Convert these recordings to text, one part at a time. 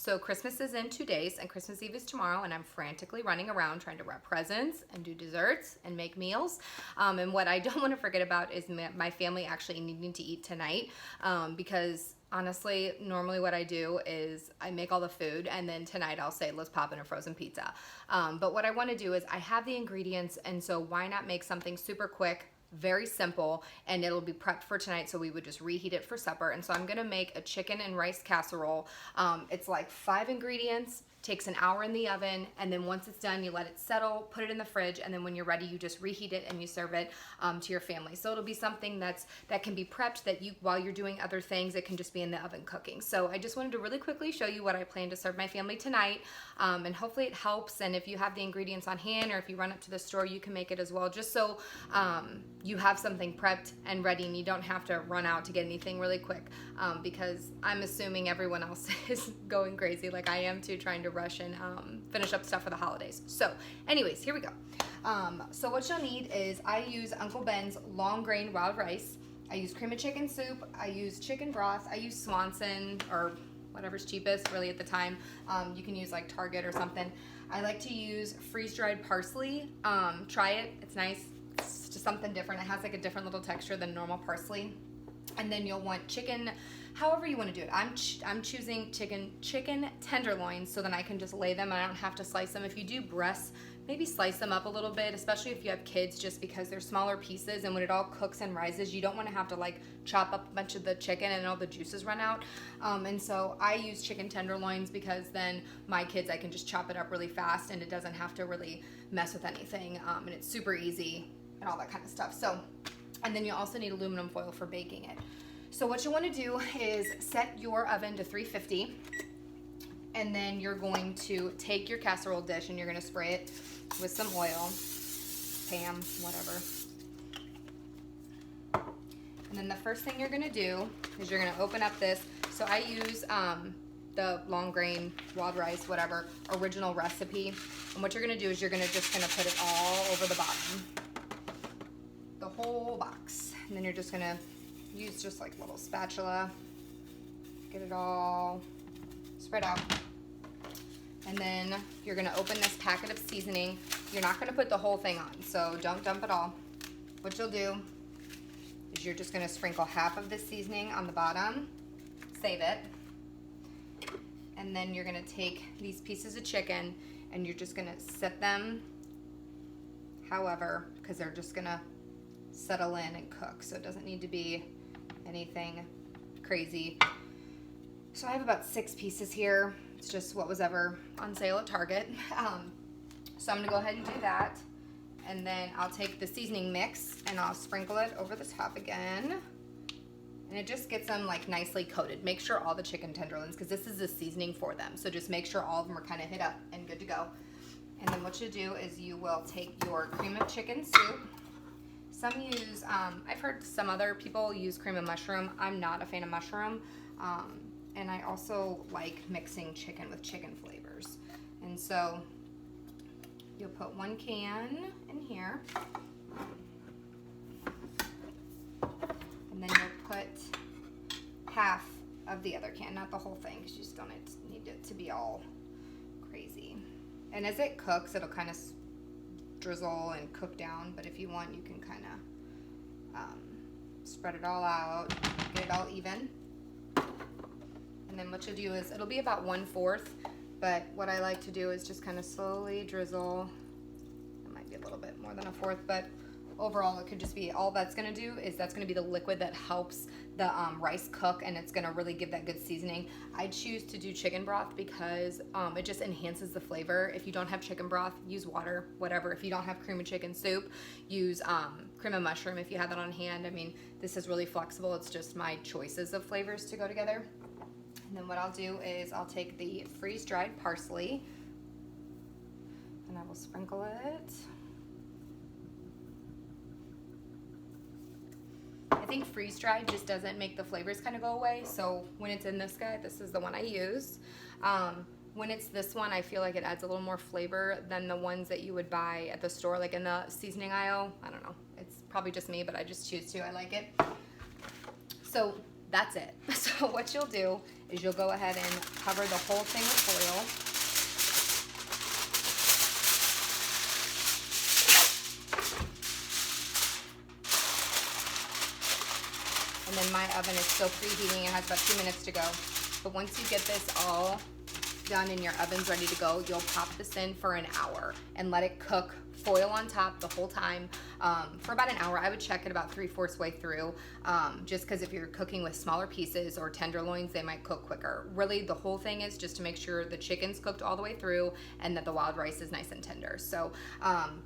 So Christmas is in 2 days and Christmas Eve is tomorrow, and I'm frantically running around trying to wrap presents and do desserts and make meals. And what I don't want to forget about is my family actually needing to eat tonight, because honestly, normally what I do is I make all the food and then tonight I'll say, let's pop in a frozen pizza. But what I want to do is I have the ingredients, and so why not make something super quick, very simple, and it'll be prepped for tonight, so we would just reheat it for supper. And so I'm gonna make a chicken and rice casserole. It's like 5 ingredients, takes an hour in the oven, and then once it's done, you let it settle, put it in the fridge, and then when you're ready, you just reheat it and you serve it to your family. So it'll be something that can be prepped, that you, while you're doing other things, it can just be in the oven cooking. So I just wanted to really quickly show you what I plan to serve my family tonight, and hopefully it helps. And if you have the ingredients on hand, or if you run up to the store, you can make it as well, just so you have something prepped and ready, and you don't have to run out to get anything really quick, because I'm assuming everyone else is going crazy like I am too, trying to rush and finish up stuff for the holidays. So anyways, here we go. So what you'll need is, I use Uncle Ben's long grain wild rice. I use cream of chicken soup. I use chicken broth. I use Swanson, or whatever's cheapest really at the time. You can use like Target or something. I like to use freeze-dried parsley. Try it, it's nice. It's just something different. It has like a different little texture than normal parsley. And then you'll want chicken, however you want to do it. I'm choosing chicken tenderloins, so then I can just lay them and I don't have to slice them. If you do breasts, maybe slice them up a little bit, especially if you have kids, just because they're smaller pieces, and when it all cooks and rises, you don't want to have to like chop up a bunch of the chicken and all the juices run out. And so I use chicken tenderloins, because then my kids, I can just chop it up really fast and it doesn't have to really mess with anything, and it's super easy and all that kind of stuff. So, and then you also need aluminum foil for baking it. So what you want to do is set your oven to 350, and then you're going to take your casserole dish and you're going to spray it with some oil, Pam, whatever. And then the first thing you're going to do is you're going to open up this. So I use the long grain wild rice, whatever, original recipe. And what you're going to do is you're just going to put it all over the bottom, the whole box. And then you're just going to use just like a little spatula, get it all spread out. And then you're gonna open this packet of seasoning. You're not gonna put the whole thing on, so don't dump it all. What you'll do is you're just gonna sprinkle half of this seasoning on the bottom, save it, and then you're gonna take these pieces of chicken and you're just gonna set them however, because they're just gonna settle in and cook, so it doesn't need to be anything crazy. So I have about 6 pieces here. It's just what was ever on sale at Target. So I'm gonna go ahead and do that, and then I'll take the seasoning mix and I'll sprinkle it over the top again, and it just gets them like nicely coated. Make sure all the chicken tenderloins, because this is the seasoning for them, so just make sure all of them are kind of hit up and good to go. And then what you do is you will take your cream of chicken soup. Some use, I've heard some other people use cream of mushroom. I'm not a fan of mushroom. And I also like mixing chicken with chicken flavors. And so you'll put 1 can in here. And then you'll put half of the other can, not the whole thing, because you just don't need it to be all crazy. And as it cooks, it'll kind of drizzle and cook down, but if you want, you can kind of spread it all out, get it all even. And then what you'll do is, it'll be about 1/4, but what I like to do is just kind of slowly drizzle. It might be a little bit more than 1/4, but overall it could just be, all that's going to do is that's going to be the liquid that helps the rice cook, and it's going to really give that good seasoning. I choose to do chicken broth because it just enhances the flavor. If you don't have chicken broth, use water, whatever. If you don't have cream of chicken soup, use cream of mushroom if you have that on hand. I mean, this is really flexible. It's just my choices of flavors to go together. And then what I'll do is I'll take the freeze-dried parsley and I will sprinkle it. I think freeze-dried just doesn't make the flavors kind of go away, so when it's in this guy, this is the one I use. When it's this one, I feel like it adds a little more flavor than the ones that you would buy at the store, like in the seasoning aisle. I don't know, it's probably just me, but I just choose to. I like it. So that's it. So what you'll do is you'll go ahead and cover the whole thing with foil. And then my oven is still preheating. It has about 2 minutes to go. But once you get this all done and your oven's ready to go, you'll pop this in for an hour and let it cook, foil on top the whole time, for about an hour. I would check it about 3/4 way through, just because if you're cooking with smaller pieces or tenderloins, they might cook quicker. Really, the whole thing is just to make sure the chicken's cooked all the way through and that the wild rice is nice and tender. So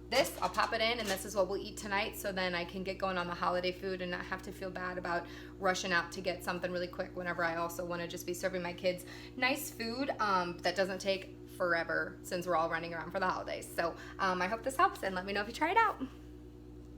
this, I'll pop it in, and this is what we'll eat tonight, so then I can get going on the holiday food and not have to feel bad about rushing out to get something really quick whenever I also want to just be serving my kids nice food that doesn't take forever, since we're all running around for the holidays. So I hope this helps, and let me know if you try it out.